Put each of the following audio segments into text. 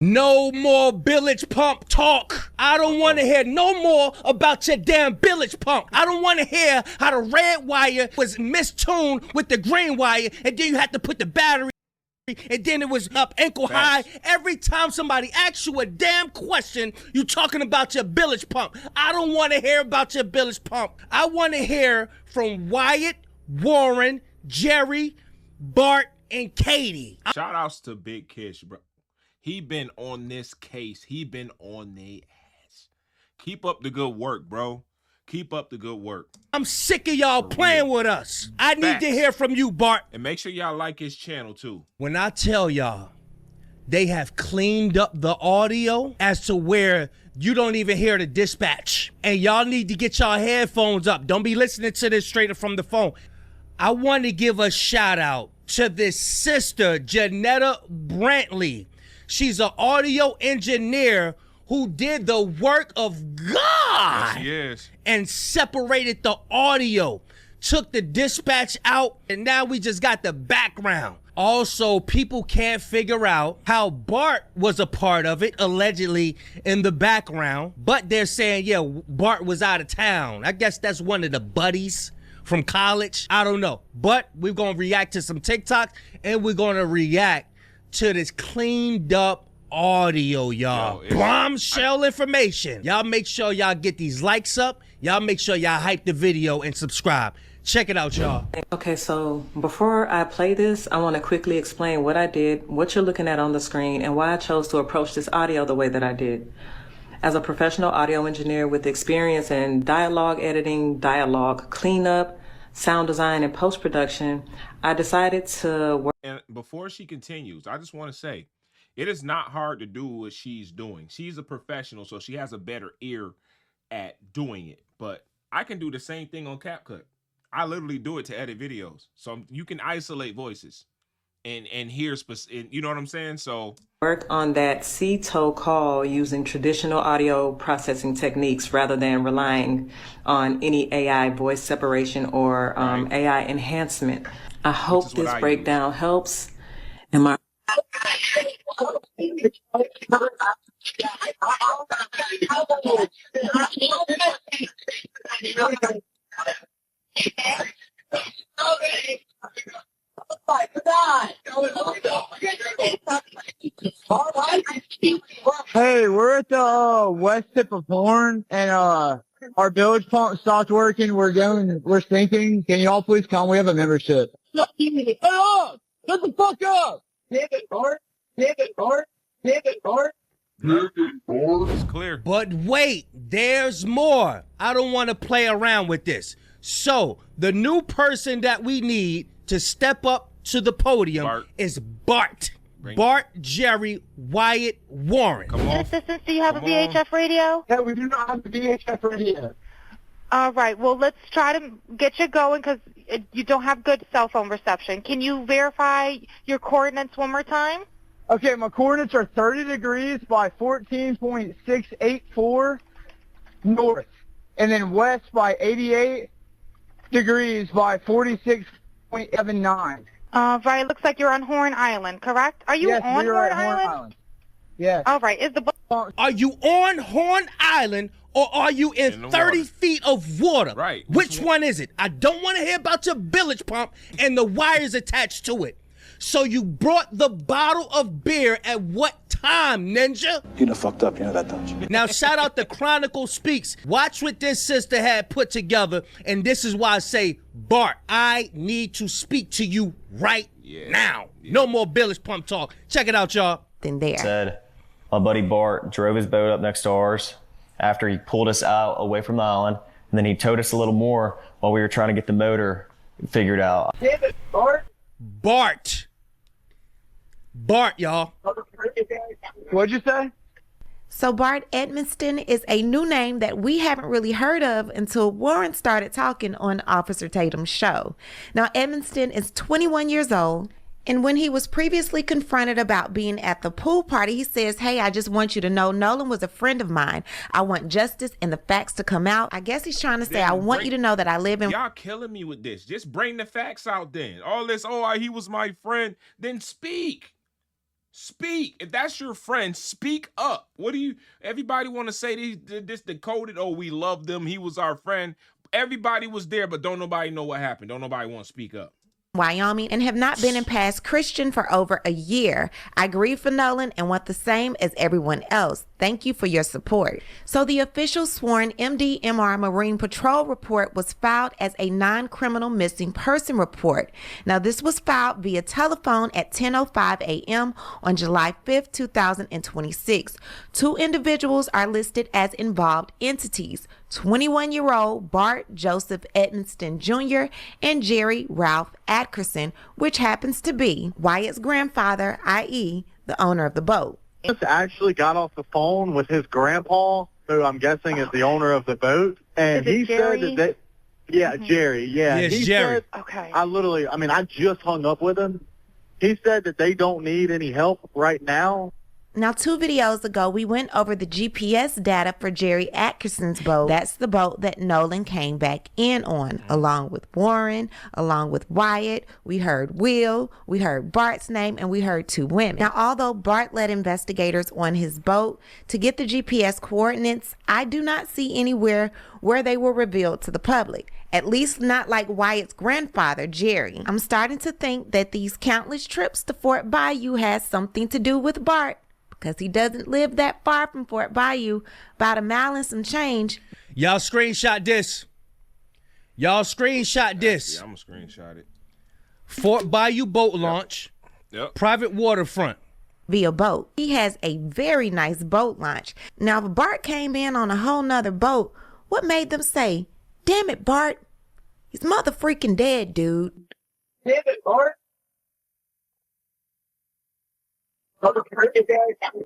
No more bilge pump talk. I don't want to hear no more about your damn bilge pump. I don't want to hear how the red wire was mistuned with the green wire, and then you had to put the battery, and then it was up ankle high. Every time somebody asks you a damn question, you talking about your bilge pump. I don't want to hear about your bilge pump. I want to hear from Wyatt, Warren, Jerry, Bart, and Katie. Shout outs to Big Kish, bro. He been on this case. He been on the ass. Keep up the good work, bro. Keep up the good work. I'm sick of y'all playing with us. I need to hear from you, Bart. And make sure y'all like his channel, too. When I tell y'all, they have cleaned up the audio as to where you don't even hear the dispatch. And y'all need to get y'all headphones up. Don't be listening to this straight from the phone. I want to give a shout out to this sister, Janetta Brantley. She's an audio engineer who did the work of God. Yes, she is. And separated the audio, took the dispatch out, and now we just got the background. Also, people can't figure out how Bart was a part of it, allegedly, in the background. But they're saying, yeah, Bart was out of town. I guess that's one of the buddies from college. I don't know. But we're going to react to some TikToks, and we're going to react to this cleaned up audio, y'all. Bombshell information. Y'all make sure y'all get these likes up. Y'all make sure y'all hype the video and subscribe. Check it out, y'all. Okay, so before I play this, I want to quickly explain what I did, what you're looking at on the screen, and why I chose to approach this audio the way that I did. As a professional audio engineer with experience in dialogue editing, dialogue cleanup, sound design, and post-production, I decided to work. And before she continues, I just want to say, it is not hard to do what she's doing. She's a professional, so she has a better ear at doing it. But I can do the same thing on CapCut. I literally do it to edit videos. So you can isolate voices and hear, you know what I'm saying? So work on that CTO call using traditional audio processing techniques rather than relying on any AI voice separation or AI enhancement. I hope this breakdown helps. Am I? Hey, we're at the west tip of Horn, and our bilge pump stopped working. We're sinking. Can y'all please come? We have a membership. Shut the fuck up! It's clear. But wait, there's more. I don't want to play around with this. So the new person that we need to step up to the podium is Bart. Bart, Jerry, Wyatt, Warren. Come on. Assistants, do you have a VHF radio? Yeah, we do not have a VHF radio. All right. Well, let's try to get you going because you don't have good cell phone reception. Can you verify your coordinates one more time? Okay, my coordinates are 30 degrees by 14.684 north, and then west by 88 degrees by 46.79. Right. Looks like you're on Horn Island, correct? Are you on Horn Island? Yes. All right. Are you on Horn Island or are you in 30 feet of water? Right. Which one is it? I don't want to hear about your bilge pump and the wires attached to it. So you brought the bottle of beer at what time, Ninja? You done fucked up, you know that, don't you? Now shout out to Chronicle Speaks. Watch what this sister had put together, and this is why I say, Bart, I need to speak to you right now. No more bilge pump talk. Check it out, y'all. Then there. Said my buddy Bart drove his boat up next to ours after he pulled us out away from the island, and then he towed us a little more while we were trying to get the motor figured out. Damn it, Bart. Bart, y'all. What'd you say? So Bart Edmonston is a new name that we haven't really heard of until Warren started talking on Officer Tatum's show. Now, Edmonston is 21 years old. And when he was previously confronted about being at the pool party, he says, hey, I just want you to know Nolan was a friend of mine. I want justice and the facts to come out. I guess he's trying to say, I want you to know that I live in... Y'all killing me with this. Just bring the facts out then. All this, he was my friend. Then speak. Speak. If that's your friend, speak up. What do you, everybody want to say this decoded, oh, we love them, he was our friend. Everybody was there, but don't nobody know what happened. Don't nobody want to speak up. Wyoming and have not been in past Christian for over a year. I grieve for Nolan and want the same as everyone else. Thank you for your support. So the official sworn MDMR Marine Patrol report was filed as a non-criminal missing person report. Now this was filed via telephone at 10:05 a.m. on July 5th, 2026. 2 individuals are listed as involved entities. 21-year-old Bart Joseph Edmonston Jr. and Jerry Ralph Atkerson, which happens to be Wyatt's grandfather, i.e. the owner of the boat. Just actually got off the phone with his grandpa, who I'm guessing is the owner of the boat, and he said that Jerry, Yes, he Jerry. said, I just hung up with him. He said that they don't need any help right now. Now, 2 videos ago, we went over the GPS data for Jerry Atkinson's boat. That's the boat that Nolan came back in on, along with Warren, along with Wyatt. We heard Will, we heard Bart's name, and we heard 2 women. Now, although Bart led investigators on his boat to get the GPS coordinates, I do not see anywhere where they were revealed to the public. At least not like Wyatt's grandfather, Jerry. I'm starting to think that these countless trips to Fort Bayou has something to do with Bart, because he doesn't live that far from Fort Bayou, about a mile and some change. Y'all screenshot this. Yeah, I'm going to screenshot it. Fort Bayou boat launch. Yep. Private waterfront. Via boat. He has a very nice boat launch. Now, if Bart came in on a whole nother boat, what made them say, damn it, Bart, he's mother freaking dead, dude. Damn it, Bart.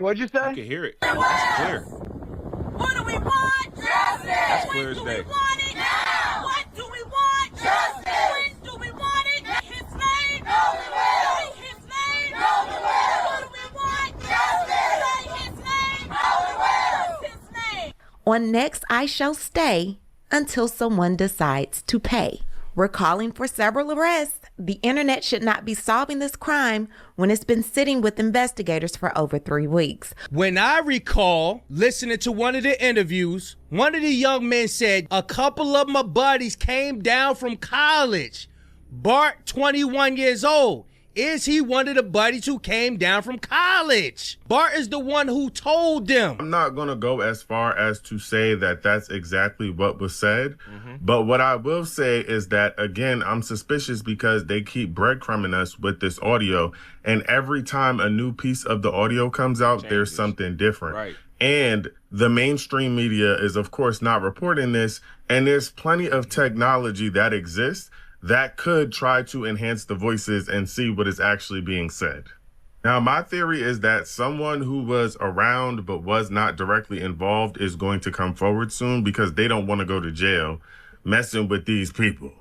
What'd you say? You can hear it. That's clear. What do we want? Justice! That's clear as day. When do we want it? Now! What do we want? Justice! When do we want it? His name? No, we will! Say his name? No, we will! What do we want? Justice! Say his name? No, we will! What's his name? On Next, I shall stay until someone decides to pay. We're calling for several arrests. The internet should not be solving this crime when it's been sitting with investigators for over 3 weeks. When I recall listening to one of the interviews, one of the young men said, a couple of my buddies came down from college. Bart, 21 years old. Is he one of the buddies who came down from college? Bart is the one who told them. I'm not going to go as far as to say that that's exactly what was said. But what I will say is that, again, I'm suspicious because they keep breadcrumbing us with this audio. And every time a new piece of the audio comes out, there's something different. Right. And the mainstream media is, of course, not reporting this. And there's plenty of technology that exists that could try to enhance the voices and see what is actually being said. Now, my theory is that someone who was around but was not directly involved is going to come forward soon because they don't want to go to jail messing with these people.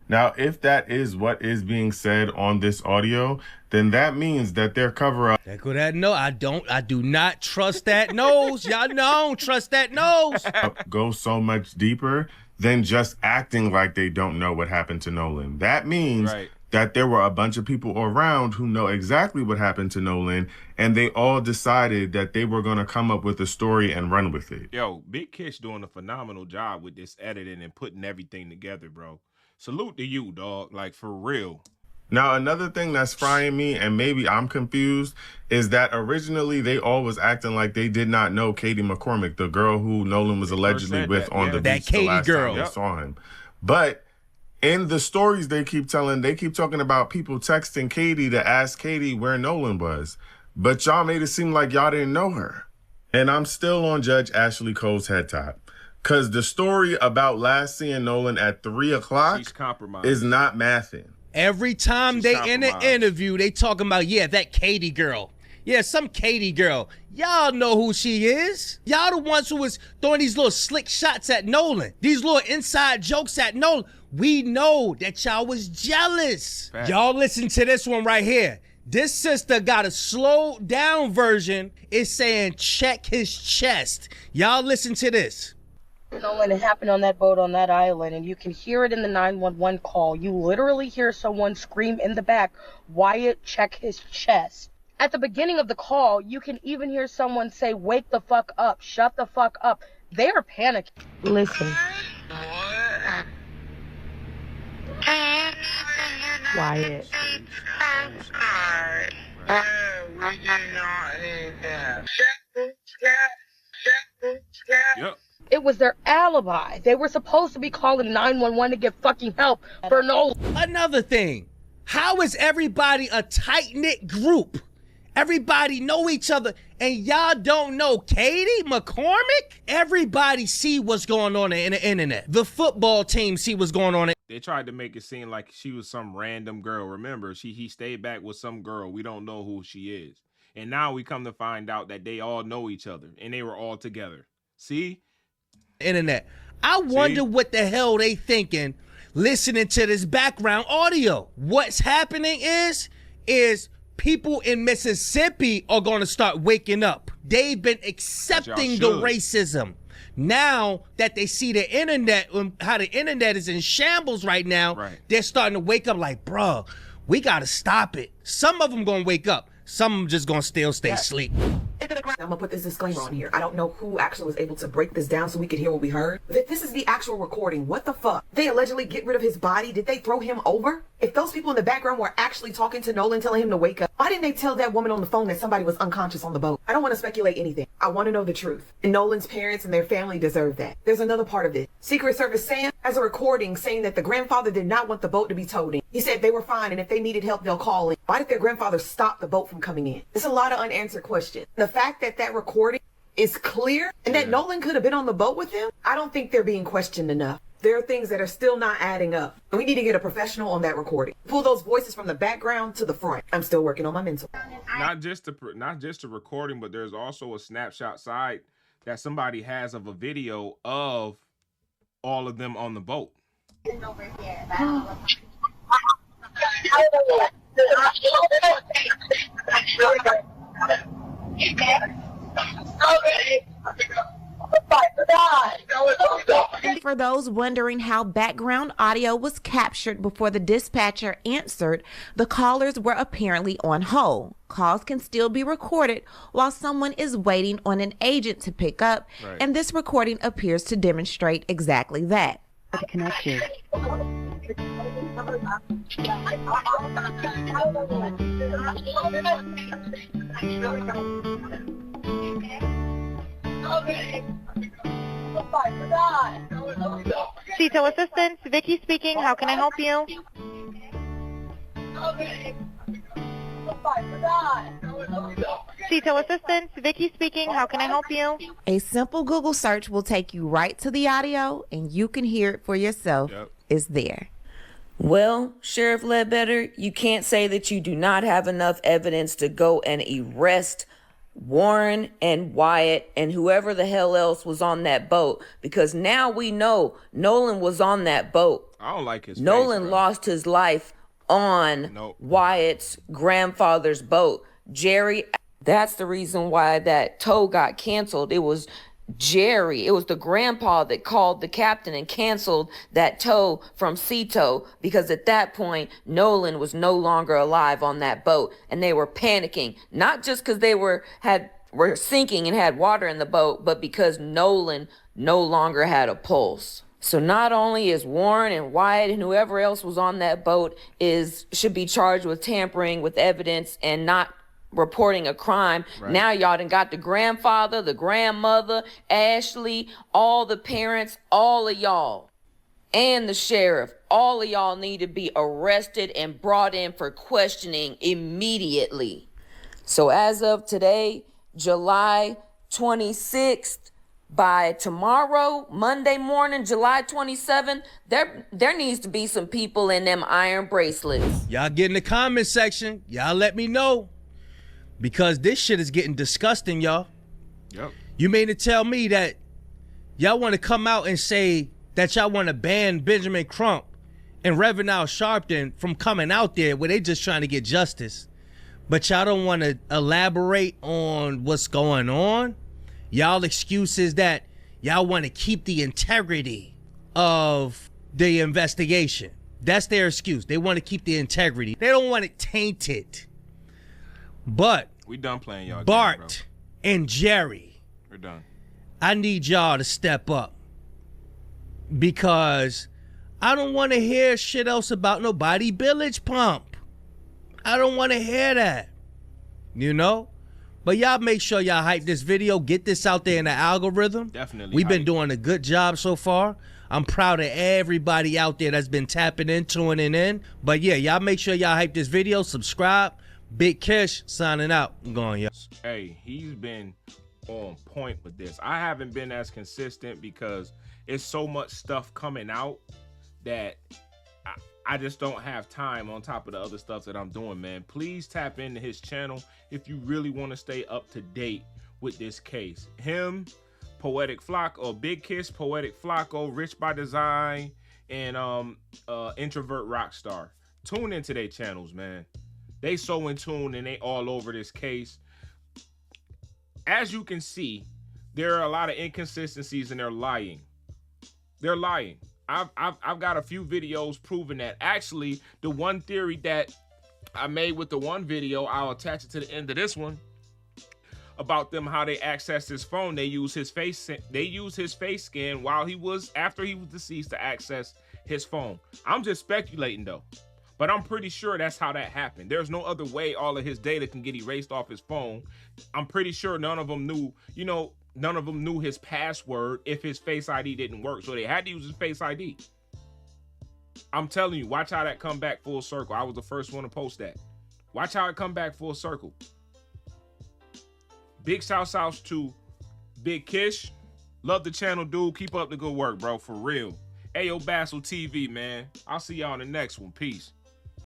Now, if that is what is being said on this audio, then that means that their cover-up... I do not trust that nose. Y'all know I don't trust that nose. ...goes so much deeper than just acting like they don't know what happened to Nolan. That means that there were a bunch of people around who know exactly what happened to Nolan, and they all decided that they were going to come up with a story and run with it. Yo, Big Kish doing a phenomenal job with this editing and putting everything together, bro. Salute to you, dog. Like, for real. Now, another thing that's frying me, and maybe I'm confused, is that originally they all was acting like they did not know Katie McCormick, the girl who Nolan was allegedly with on the beach the last time they saw him. But in the stories they keep telling, they keep talking about people texting Katie to ask Katie where Nolan was. But y'all made it seem like y'all didn't know her. And I'm still on Judge Ashley Cole's head top. Because the story about last seeing Nolan at 3 o'clock is not mathing. Every time they in an interview, they talking about, that Katie girl. Yeah, some Katie girl. Y'all know who she is. Y'all the ones who was throwing these little slick shots at Nolan. These little inside jokes at Nolan. We know that y'all was jealous. Y'all listen to this one right here. This sister got a slowed down version. It's saying check his chest. Y'all listen to this. Nolan, it happened on that boat on that island, and you can hear it in the 911 call. You literally hear someone scream in the back, Wyatt, check his chest. At the beginning of the call, you can even hear someone say, "Wake the fuck up, shut the fuck up." They are panicking. Listen. Wyatt. Yep. It was their alibi. They were supposed to be calling 911 to get fucking help for Nolan. Another thing, how is everybody a tight-knit group? Everybody know each other, and y'all don't know Katie McCormick? Everybody see what's going on in the internet. The football team see what's going on. They tried to make it seem like she was some random girl. Remember, he stayed back with some girl. We don't know who she is. And now we come to find out that they all know each other, and they were all together. See? Internet. I wonder what the hell they thinking listening to this background audio. What's happening is people in Mississippi are going to start waking up. They've been accepting the racism. Now that they see the internet, how the internet is in shambles right now, they're starting to wake up like, bro, we got to stop it. Some of them going to wake up. Some of them just going to still stay asleep. I'm going to put this disclaimer on here. I don't know who actually was able to break this down so we could hear what we heard. This is the actual recording. What the fuck? They allegedly get rid of his body. Did they throw him over? If those people in the background were actually talking to Nolan, telling him to wake up, why didn't they tell that woman on the phone that somebody was unconscious on the boat? I don't want to speculate anything. I want to know the truth. And Nolan's parents and their family deserve that. There's another part of this. Secret Service Sam has a recording saying that the grandfather did not want the boat to be towed in. He said they were fine, and if they needed help, they'll call in. Why did their grandfather stop the boat from coming in? It's a lot of unanswered questions. The fact that that recording is clear and that Nolan could have been on the boat with them, I don't think they're being questioned enough. There are things that are still not adding up. We need to get a professional on that recording. Pull those voices from the background to the front. I'm still working on my mental. Not just the recording, but there's also a snapshot side that somebody has of a video of all of them on the boat. For those wondering how background audio was captured before the dispatcher answered, the callers were apparently on hold. Calls can still be recorded while someone is waiting on an agent to pick up, and this recording appears to demonstrate exactly that. Connect you. CETO Assistance, Vicky speaking. How can I help you? CETO Assistance, Vicky speaking. How can I help you? A simple Google search will take you right to the audio, and you can hear it for yourself. It's there. Well, Sheriff Ledbetter, you can't say that you do not have enough evidence to go and arrest Warren and Wyatt and whoever the hell else was on that boat, because now we know Nolan was on that boat. I don't like his Nolan face, lost his life on Wyatt's grandfather's boat. Jerry, that's the reason why that tow got canceled. It was Jerry. It was the grandpa that called the captain and canceled that tow from CETO, because at that point, Nolan was no longer alive on that boat, and they were panicking, not just because they were sinking and had water in the boat, but because Nolan no longer had a pulse. So not only is Warren and Wyatt and whoever else was on that boat should be charged with tampering with evidence and not reporting a crime. Now y'all done got the grandfather, the grandmother, Ashley, all the parents, all of y'all, and the sheriff. All of y'all need to be arrested and brought in for questioning immediately. So as of today, July 26th, by tomorrow, Monday morning, July 27th, there needs to be some people in them iron bracelets. Y'all get in the comment section. Y'all let me know. Because this shit is getting disgusting, y'all. Yep. You mean to tell me that y'all want to come out and say that y'all want to ban Benjamin Crump and Reverend Al Sharpton from coming out there where they just trying to get justice, but y'all don't want to elaborate on what's going on? Y'all excuse is that y'all want to keep the integrity of the investigation. That's their excuse. They want to keep the integrity. They don't want it tainted. But we done playing y'all Bart game, and Jerry, we're done. I need y'all to step up because I don't want to hear shit else about nobody village pump. I don't want to hear that, you know? But y'all make sure y'all hype this video, get this out there in the algorithm. Definitely. We've been doing a good job so far. I'm proud of everybody out there that's been tapping in, tuning in. But yeah, y'all make sure y'all hype this video, subscribe. Big Kish signing out. I'm going, y'all. Hey, he's been on point with this. I haven't been as consistent because it's so much stuff coming out that I just don't have time on top of the other stuff that I'm doing, man. Please tap into his channel if you really want to stay up to date with this case. Him, Poetic Flocko, Big Kish, Poetic Flocko, Rich by Design, and Introvert Rockstar. Tune into their channels, man. They so in tune and they all over this case. As you can see, there are a lot of inconsistencies and they're lying. They're lying. I've got a few videos proving that. Actually, the one theory that I made with the one video, I'll attach it to the end of this one, about them how they accessed his phone. They use his face scan after he was deceased to access his phone. I'm just speculating though, but I'm pretty sure that's how that happened. There's no other way all of his data can get erased off his phone. I'm pretty sure none of them knew, none of them knew his password if his Face ID didn't work. So they had to use his Face ID. I'm telling you, watch how that come back full circle. I was the first one to post that. Watch how it come back full circle. Big shout outs to Big Kish. Love the channel, dude. Keep up the good work, bro. For real. Ayo Bassel TV, man. I'll see y'all in the next one. Peace.